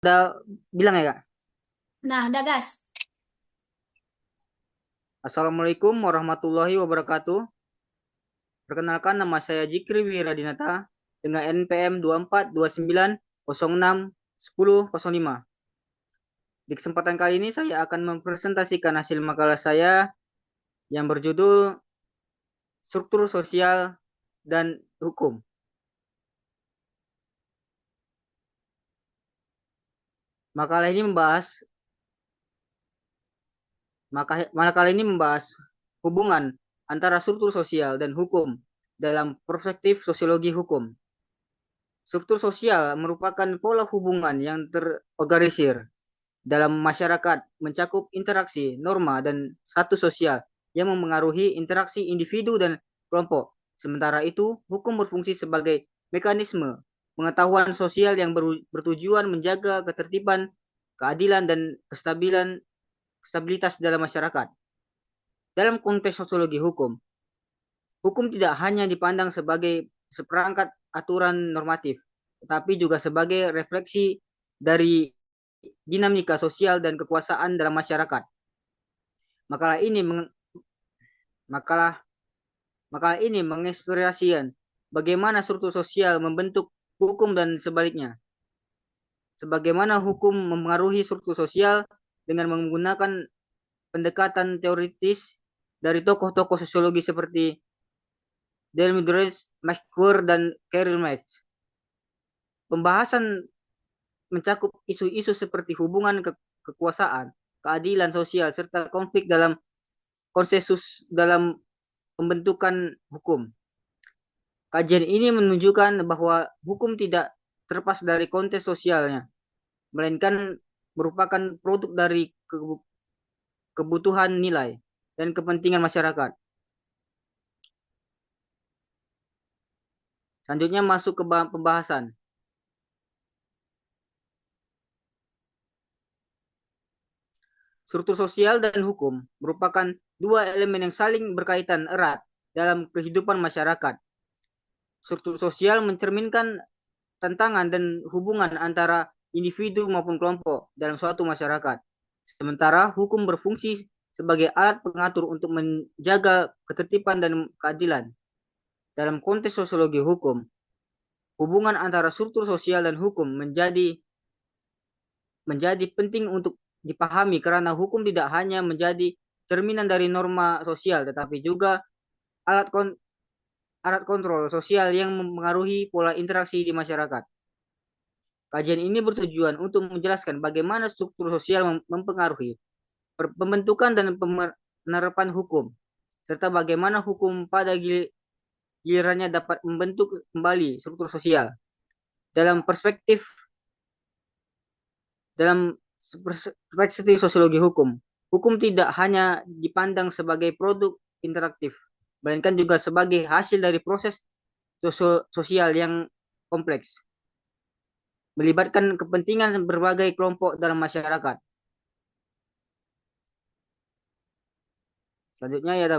Udah bilang ya, Kak? Nah, udah gas. Assalamualaikum warahmatullahi wabarakatuh. Perkenalkan, nama saya Jikri Wiradinata dengan NPM 2429061005. Di kesempatan kali ini saya akan mempresentasikan hasil makalah saya yang berjudul Struktur Sosial dan Hukum. Makalah ini membahas makalah ini membahas hubungan antara struktur sosial dan hukum dalam perspektif sosiologi hukum. Struktur sosial merupakan pola hubungan yang terorganisir dalam masyarakat, mencakup interaksi, norma, dan status sosial yang memengaruhi interaksi individu dan kelompok. Sementara itu, hukum berfungsi sebagai mekanisme pengetahuan sosial yang bertujuan menjaga ketertiban, keadilan, dan stabilitas dalam masyarakat. Dalam konteks sosiologi hukum, hukum tidak hanya dipandang sebagai seperangkat aturan normatif, tetapi juga sebagai refleksi dari dinamika sosial dan kekuasaan dalam masyarakat. Makalah ini makalah makalah ini menginspirasikan bagaimana struktur sosial membentuk hukum dan sebaliknya. Sebagaimana hukum mempengaruhi struktur sosial dengan menggunakan pendekatan teoritis dari tokoh-tokoh sosiologi seperti Delmidres, McClure, dan Carol Marx. Pembahasan mencakup isu-isu seperti hubungan kekuasaan, keadilan sosial, serta konflik dalam konsensus dalam pembentukan hukum. Kajian ini menunjukkan bahwa hukum tidak terlepas dari konteks sosialnya, melainkan merupakan produk dari kebutuhan nilai dan kepentingan masyarakat. Selanjutnya masuk ke pembahasan. Struktur sosial dan hukum merupakan dua elemen yang saling berkaitan erat dalam kehidupan masyarakat. Struktur sosial mencerminkan tantangan dan hubungan antara individu maupun kelompok dalam suatu masyarakat. Sementara hukum berfungsi sebagai alat pengatur untuk menjaga ketertiban dan keadilan. Dalam konteks sosiologi hukum, hubungan antara struktur sosial dan hukum menjadi penting untuk dipahami karena hukum tidak hanya menjadi cerminan dari norma sosial tetapi juga alat alat kontrol sosial yang mempengaruhi pola interaksi di masyarakat. Kajian ini bertujuan untuk menjelaskan bagaimana struktur sosial mempengaruhi pembentukan dan penerapan hukum, serta bagaimana hukum pada gilirannya dapat membentuk kembali struktur sosial. Dalam perspektif dalam perspektif sosiologi hukum, hukum tidak hanya dipandang sebagai produk interaktif, melainkan juga sebagai hasil dari proses sosial yang kompleks, melibatkan kepentingan berbagai kelompok dalam masyarakat. Selanjutnya ya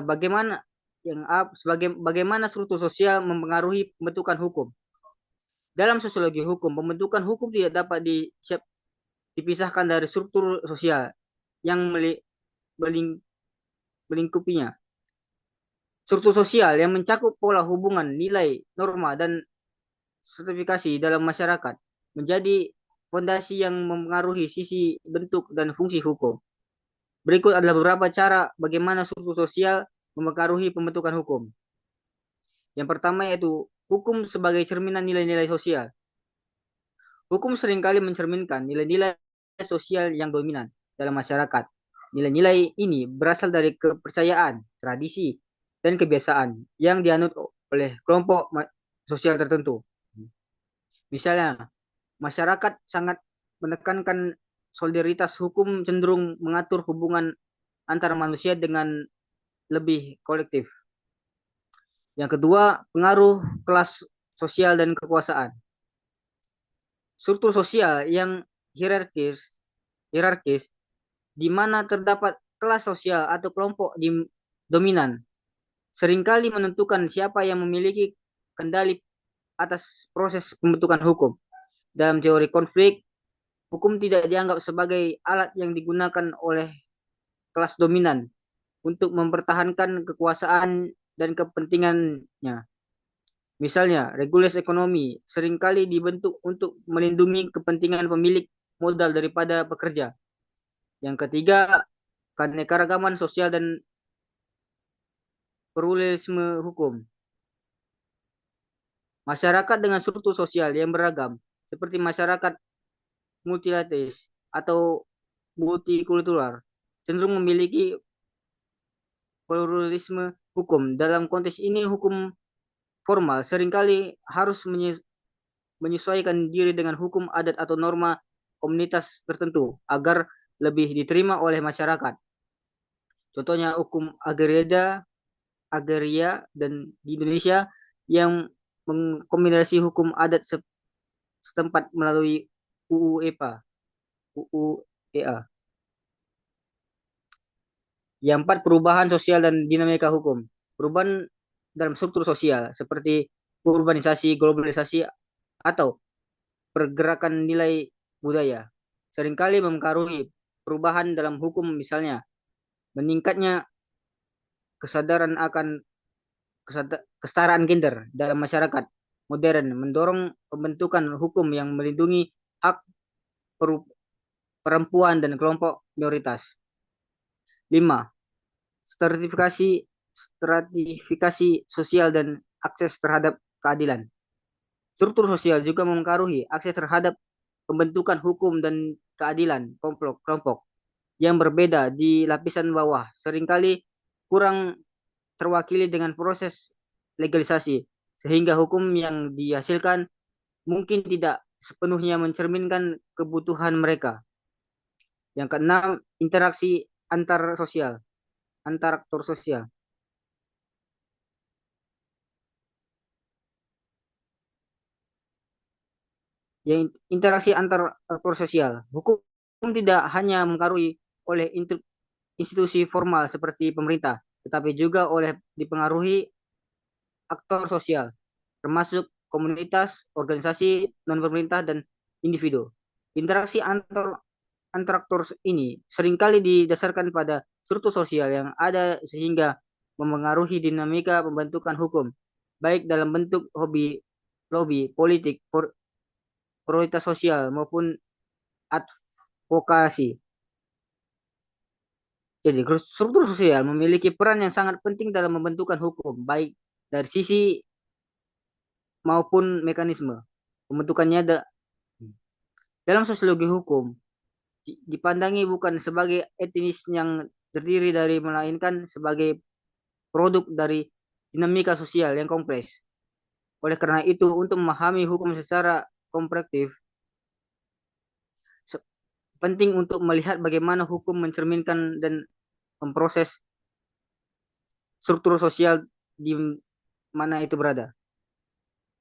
bagaimana struktur sosial mempengaruhi pembentukan hukum. Dalam sosiologi hukum, pembentukan hukum tidak dapat dipisahkan dari struktur sosial yang melingkupinya. Struktur sosial yang mencakup pola hubungan, nilai, norma, dan stratifikasi dalam masyarakat menjadi fondasi yang mempengaruhi sisi bentuk dan fungsi hukum. Berikut adalah beberapa cara bagaimana struktur sosial mempengaruhi pembentukan hukum. Yang pertama yaitu hukum sebagai cerminan nilai-nilai sosial. Hukum seringkali mencerminkan nilai-nilai sosial yang dominan dalam masyarakat. Nilai-nilai ini berasal dari kepercayaan, tradisi, dan kebiasaan yang dianut oleh kelompok sosial tertentu. Misalnya, masyarakat sangat menekankan solidaritas, hukum cenderung mengatur hubungan antara manusia dengan lebih kolektif. Yang kedua, pengaruh kelas sosial dan kekuasaan. Struktur sosial yang hierarkis di mana terdapat kelas sosial atau kelompok dominan seringkali menentukan siapa yang memiliki kendali atas proses pembentukan hukum. Dalam teori konflik, Hukum tidak dianggap sebagai alat yang digunakan oleh kelas dominan untuk mempertahankan kekuasaan dan kepentingannya. Misalnya, regulasi ekonomi seringkali dibentuk untuk melindungi kepentingan pemilik modal daripada pekerja. Yang ketiga, keanekaragaman sosial dan pluralisme hukum. Masyarakat dengan struktur sosial yang beragam, seperti masyarakat multilateris atau multikultural, cenderung memiliki pluralisme hukum. Dalam konteks ini, hukum formal seringkali harus menyesuaikan diri dengan hukum adat atau norma komunitas tertentu agar lebih diterima oleh masyarakat. Contohnya hukum agraria dan di Indonesia yang mengkombinasi hukum adat setempat melalui UU EPA, UU EA. Yang empat, perubahan sosial dan dinamika hukum. Perubahan dalam struktur sosial seperti urbanisasi, globalisasi, atau pergerakan nilai budaya seringkali mempengaruhi perubahan dalam hukum, misalnya meningkatnya kesadaran akan kesetaraan gender dalam masyarakat modern mendorong pembentukan hukum yang melindungi hak perempuan dan kelompok minoritas. 5. Stratifikasi stratifikasi sosial dan akses terhadap keadilan. Struktur sosial juga mempengaruhi akses terhadap pembentukan hukum dan keadilan kelompok yang berbeda di lapisan bawah seringkali kurang terwakili dengan proses legalisasi, sehingga hukum yang dihasilkan mungkin tidak sepenuhnya mencerminkan kebutuhan mereka. Yang keenam, interaksi antar aktor sosial. Yang interaksi antar aktor sosial. Hukum tidak hanya mempengaruhi oleh institusi formal seperti pemerintah, tetapi juga oleh dipengaruhi aktor sosial, termasuk komunitas, organisasi non-pemerintah, dan individu. Interaksi antar aktor ini seringkali didasarkan pada struktur sosial yang ada sehingga memengaruhi dinamika pembentukan hukum, baik dalam bentuk lobby politik, prioritas sosial, maupun advokasi. Jadi, struktur sosial memiliki peran yang sangat penting dalam membentukkan hukum, baik dari sisi maupun mekanisme pembentukannya. Dalam sosiologi hukum, dipandangi bukan sebagai etnis yang terdiri dari, melainkan sebagai produk dari dinamika sosial yang kompleks. Oleh karena itu, untuk memahami hukum secara komprehensif, penting untuk melihat bagaimana hukum mencerminkan dan memproses struktur sosial di mana itu berada.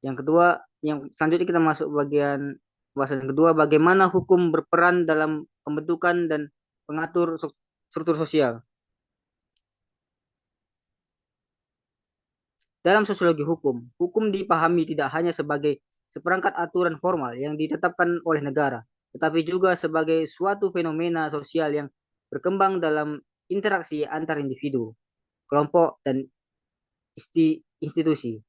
Yang kedua, yang selanjutnya kita masuk bagian bahasan kedua, bagaimana hukum berperan dalam pembentukan dan pengatur struktur sosial. Dalam sosiologi hukum, hukum dipahami tidak hanya sebagai seperangkat aturan formal yang ditetapkan oleh negara, tetapi juga sebagai suatu fenomena sosial yang berkembang dalam interaksi antar individu, kelompok, dan institusi.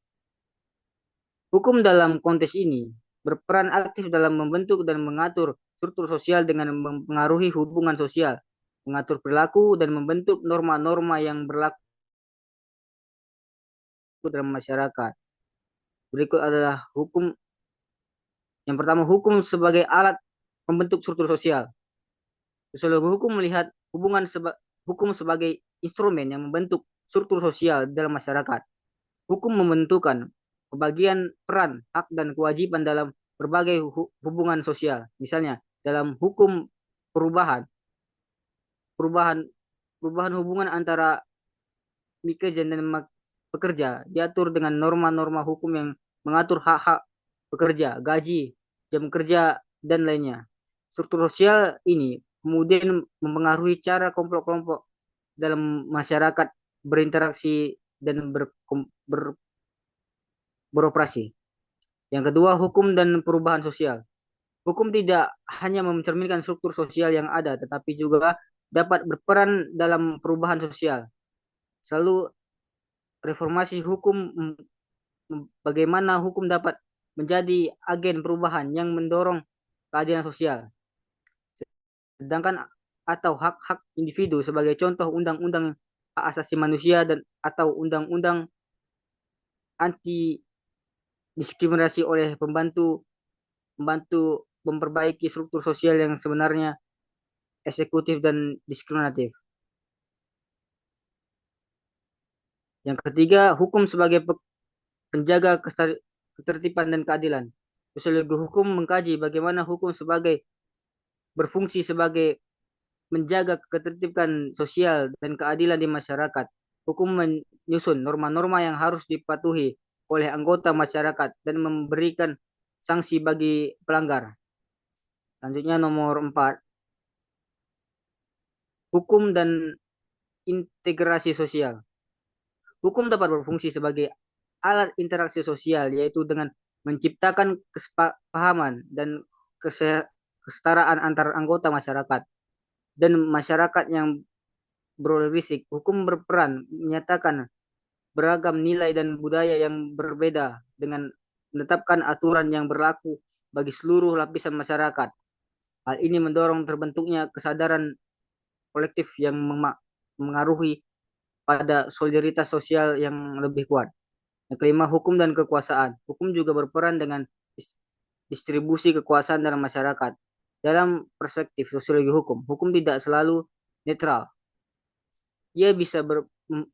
Hukum dalam konteks ini berperan aktif dalam membentuk dan mengatur struktur sosial dengan mempengaruhi hubungan sosial, mengatur perilaku, dan membentuk norma-norma yang berlaku dalam masyarakat. Berikut adalah hukum. Yang pertama, hukum sebagai alat membentuk struktur sosial. Sosiologi hukum melihat hukum sebagai instrumen yang membentuk struktur sosial dalam masyarakat. Hukum membentukkan pembagian peran, hak, dan kewajiban dalam berbagai hubungan sosial. Misalnya, dalam hukum perubahan hubungan antara pekerja dan pekerja diatur dengan norma-norma hukum yang mengatur hak-hak pekerja, gaji, jam kerja, dan lainnya. Struktur sosial ini kemudian mempengaruhi cara kelompok-kelompok dalam masyarakat berinteraksi dan beroperasi. Yang kedua, hukum dan perubahan sosial. Hukum tidak hanya mencerminkan struktur sosial yang ada, tetapi juga dapat berperan dalam perubahan sosial. Selalu reformasi hukum, bagaimana hukum dapat menjadi agen perubahan yang mendorong keadilan sosial. Sedangkan atau hak-hak individu sebagai contoh undang-undang hak asasi manusia dan atau undang-undang anti diskriminasi oleh pembantu membantu memperbaiki struktur sosial yang sebenarnya eksekutif dan diskriminatif. Yang ketiga, hukum sebagai penjaga ketertiban dan keadilan. Sosiologi hukum mengkaji bagaimana hukum sebagai berfungsi sebagai menjaga ketertiban sosial dan keadilan di masyarakat. Hukum menyusun norma-norma yang harus dipatuhi oleh anggota masyarakat dan memberikan sanksi bagi pelanggar. Selanjutnya nomor 4, hukum dan integrasi sosial. Hukum dapat berfungsi sebagai alat interaksi sosial, yaitu dengan menciptakan kesepahaman dan kesetaraan antar anggota masyarakat dan masyarakat yang berisik. Hukum berperan menyatakan beragam nilai dan budaya yang berbeda dengan menetapkan aturan yang berlaku bagi seluruh lapisan masyarakat. Hal ini mendorong terbentuknya kesadaran kolektif yang mengaruhi pada solidaritas sosial yang lebih kuat. Yang kelima, hukum dan kekuasaan. Hukum juga berperan dengan distribusi kekuasaan dalam masyarakat. Dalam perspektif sosiologi hukum, hukum tidak selalu netral. Ia bisa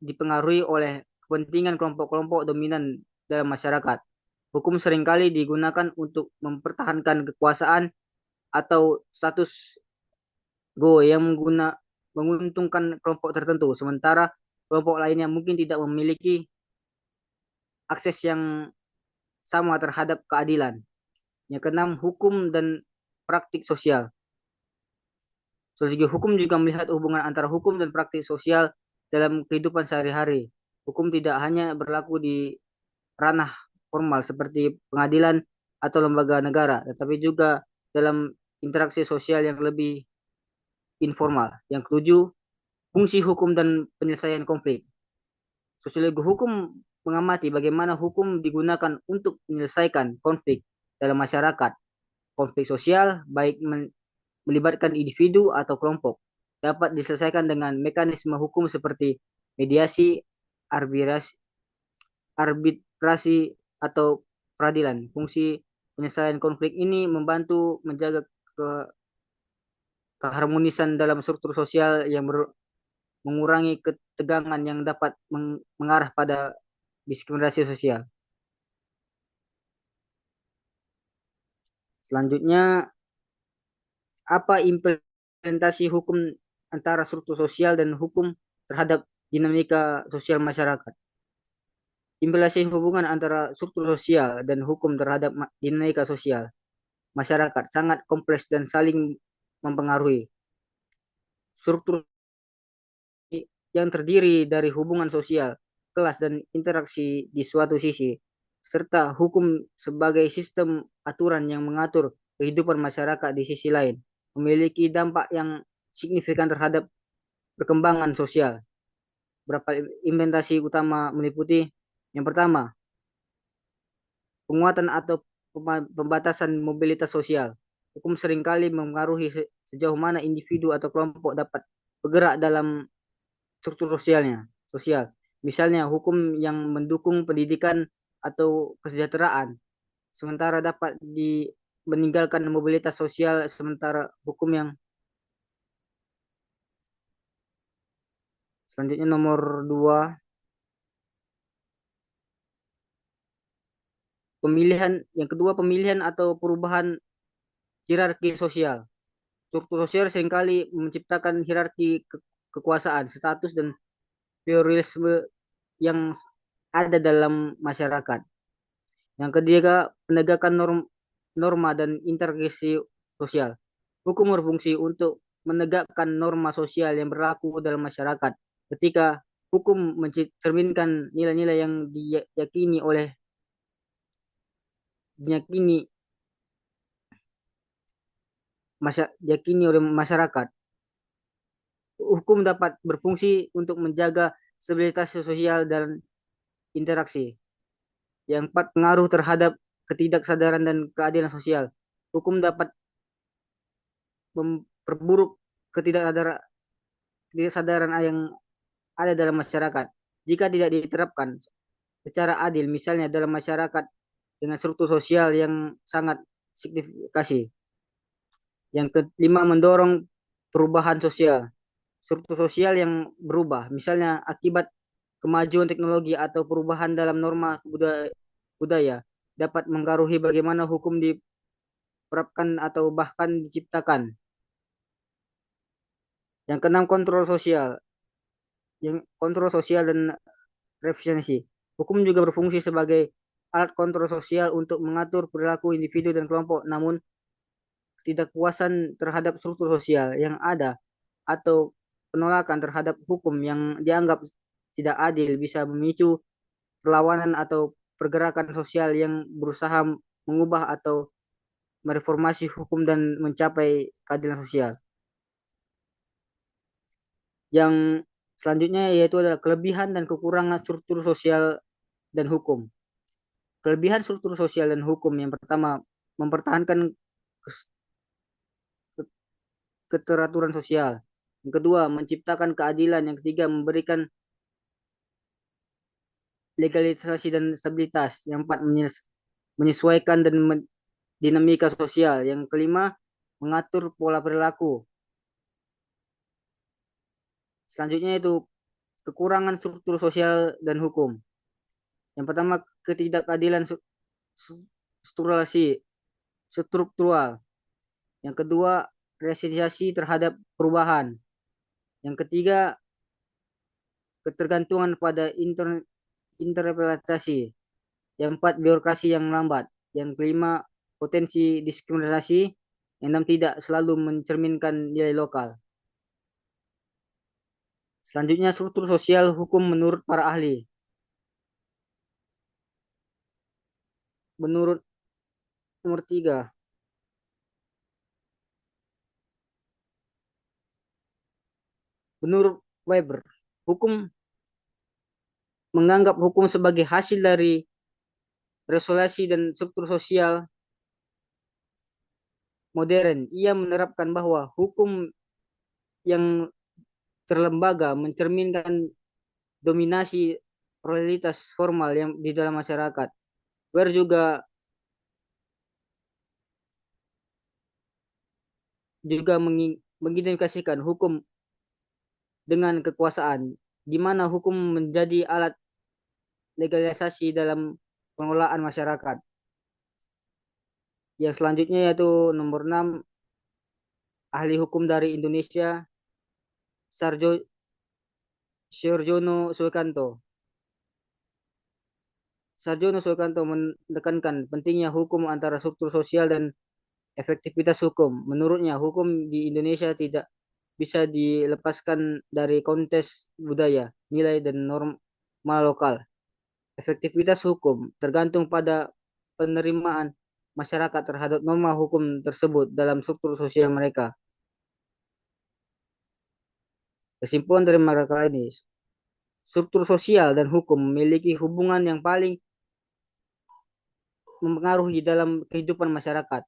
dipengaruhi oleh kepentingan kelompok-kelompok dominan dalam masyarakat. Hukum seringkali digunakan untuk mempertahankan kekuasaan atau status quo yang menguntungkan kelompok tertentu, sementara kelompok lainnya mungkin tidak memiliki akses yang sama terhadap keadilan. Yang keenam, hukum dan praktik sosial. Sosiologi hukum juga melihat hubungan antara hukum dan praktik sosial dalam kehidupan sehari-hari. Hukum tidak hanya berlaku di ranah formal seperti pengadilan atau lembaga negara, tetapi juga dalam interaksi sosial yang lebih informal. Yang ketujuh, fungsi hukum dan penyelesaian konflik. Sosiologi hukum mengamati bagaimana hukum digunakan untuk menyelesaikan konflik dalam masyarakat. Konflik sosial, baik melibatkan individu atau kelompok, dapat diselesaikan dengan mekanisme hukum seperti mediasi, arbitrasi, arbitrasi atau peradilan. Fungsi penyelesaian konflik ini membantu menjaga keharmonisan dalam struktur sosial yang mengurangi ketegangan yang dapat mengarah pada diskriminasi sosial. Selanjutnya, apa implementasi hukum antara struktur sosial dan hukum terhadap dinamika sosial masyarakat? Implementasi hubungan antara struktur sosial dan hukum terhadap dinamika sosial masyarakat sangat kompleks dan saling mempengaruhi. Struktur yang terdiri dari hubungan sosial, kelas, dan interaksi di suatu sisi, serta hukum sebagai sistem aturan yang mengatur kehidupan masyarakat di sisi lain, memiliki dampak yang signifikan terhadap perkembangan sosial. Beberapa implementasi utama meliputi: yang pertama, penguatan atau pembatasan mobilitas sosial. Hukum seringkali mempengaruhi sejauh mana individu atau kelompok dapat bergerak dalam struktur sosial. Misalnya hukum yang mendukung pendidikan atau kesejahteraan, sementara dapat meninggalkan mobilitas sosial, sementara hukum yang selanjutnya nomor 2, pemilihan atau perubahan hierarki sosial. Struktur sosial seringkali menciptakan hierarki kekuasaan, status, dan pluralisme yang ada dalam masyarakat. Yang ketiga, penegakan norma dan integrasi sosial. Hukum berfungsi untuk menegakkan norma sosial yang berlaku dalam masyarakat. Ketika hukum mencerminkan nilai-nilai yang diyakini diyakini oleh masyarakat. Hukum dapat berfungsi untuk menjaga stabilitas sosial dan interaksi. Yang empat, pengaruh terhadap ketidaksadaran dan keadilan sosial. Hukum dapat memperburuk ketidaksadaran yang ada dalam masyarakat jika tidak diterapkan secara adil, misalnya dalam masyarakat dengan struktur sosial yang sangat signifikasi. Yang kelima, mendorong perubahan sosial. Struktur sosial yang berubah, misalnya akibat kemajuan teknologi atau perubahan dalam norma budaya, dapat mengaruhi bagaimana hukum diterapkan atau bahkan diciptakan. Yang keenam, kontrol sosial. Yang kontrol sosial dan representasi. Hukum juga berfungsi sebagai alat kontrol sosial untuk mengatur perilaku individu dan kelompok, namun ketidakpuasan terhadap struktur sosial yang ada atau penolakan terhadap hukum yang dianggap tidak adil bisa memicu perlawanan atau pergerakan sosial yang berusaha mengubah atau mereformasi hukum dan mencapai keadilan sosial. Yang selanjutnya yaitu adalah kelebihan dan kekurangan struktur sosial dan hukum. Kelebihan struktur sosial dan hukum yang pertama, mempertahankan keteraturan sosial. Yang kedua, menciptakan keadilan. Yang ketiga, memberikan legalisasi dan stabilitas. Yang empat, menyesuaikan dan dinamika sosial. Yang kelima, mengatur pola perilaku. Selanjutnya itu kekurangan struktur sosial dan hukum. Yang pertama, ketidakadilan struktural. Yang kedua, resistensi terhadap perubahan. Yang ketiga, ketergantungan pada interpretasi. Yang empat, birokrasi yang lambat. Yang kelima, potensi diskriminasi. Yang enam, tidak selalu mencerminkan nilai lokal. Selanjutnya, struktur sosial hukum menurut para ahli. Menurut nomor 3, menurut Weber, hukum menganggap hukum sebagai hasil dari resolusi dan struktur sosial modern. Ia menerapkan bahwa hukum yang terlembaga mencerminkan dominasi realitas formal yang di dalam masyarakat. Weber juga mengidentifikasikan hukum dengan kekuasaan, di mana hukum menjadi alat legalisasi dalam pengelolaan masyarakat. Yang selanjutnya yaitu nomor 6, ahli hukum dari Indonesia, Sarjono Sukanto. Sarjono Sukanto menekankan pentingnya hukum antara struktur sosial dan efektivitas hukum. Menurutnya, hukum di Indonesia tidak bisa dilepaskan dari konteks budaya, nilai, dan norma lokal. Efektivitas hukum tergantung pada penerimaan masyarakat terhadap norma hukum tersebut dalam struktur sosial mereka. Kesimpulan dari makalah ini, struktur sosial dan hukum memiliki hubungan yang paling mempengaruhi dalam kehidupan masyarakat.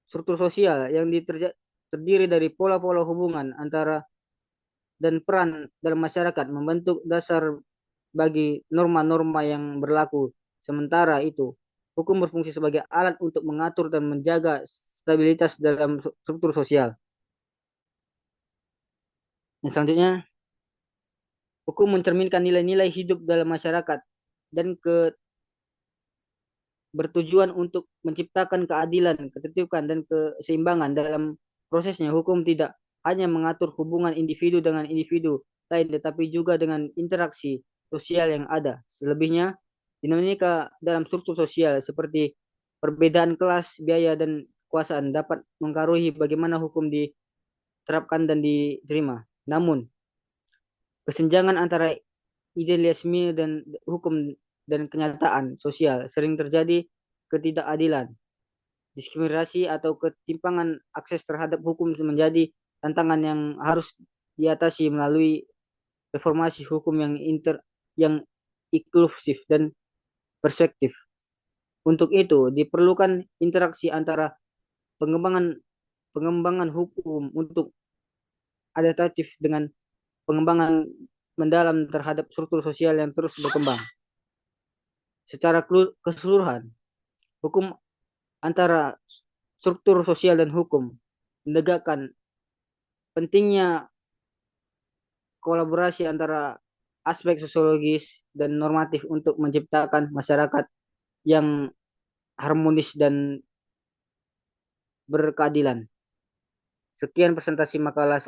Struktur sosial yang terdiri dari pola-pola hubungan antara dan peran dalam masyarakat membentuk dasar bagi norma-norma yang berlaku. Sementara itu, hukum berfungsi sebagai alat untuk mengatur dan menjaga stabilitas dalam struktur sosial. Yang selanjutnya, hukum mencerminkan nilai-nilai hidup dalam masyarakat dan bertujuan untuk menciptakan keadilan, ketertiban, dan keseimbangan dalam prosesnya. Hukum tidak hanya mengatur hubungan individu dengan individu lain, tetapi juga dengan interaksi sosial yang ada. Selebihnya, dinamika dalam struktur sosial seperti perbedaan kelas, biaya, dan kekuasaan dapat mengaruhi bagaimana hukum diterapkan dan diterima. Namun, kesenjangan antara idealisme dan hukum dan kenyataan sosial sering terjadi ketidakadilan. diskriminasi atau ketimpangan akses terhadap hukum menjadi tantangan yang harus diatasi melalui reformasi hukum yang inklusif dan perspektif. Untuk itu diperlukan interaksi antara pengembangan pengembangan hukum untuk adaptatif dengan pengembangan mendalam terhadap struktur sosial yang terus berkembang. Secara keseluruhan, hukum antara struktur sosial dan hukum menegakkan pentingnya kolaborasi antara aspek sosiologis dan normatif untuk menciptakan masyarakat yang harmonis dan berkeadilan. Sekian presentasi makalah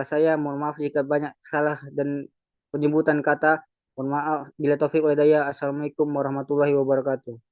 saya. Mohon maaf jika banyak salah dan penyebutan kata. Mohon maaf. Bila taufik walhidayah. Assalamualaikum warahmatullahi wabarakatuh.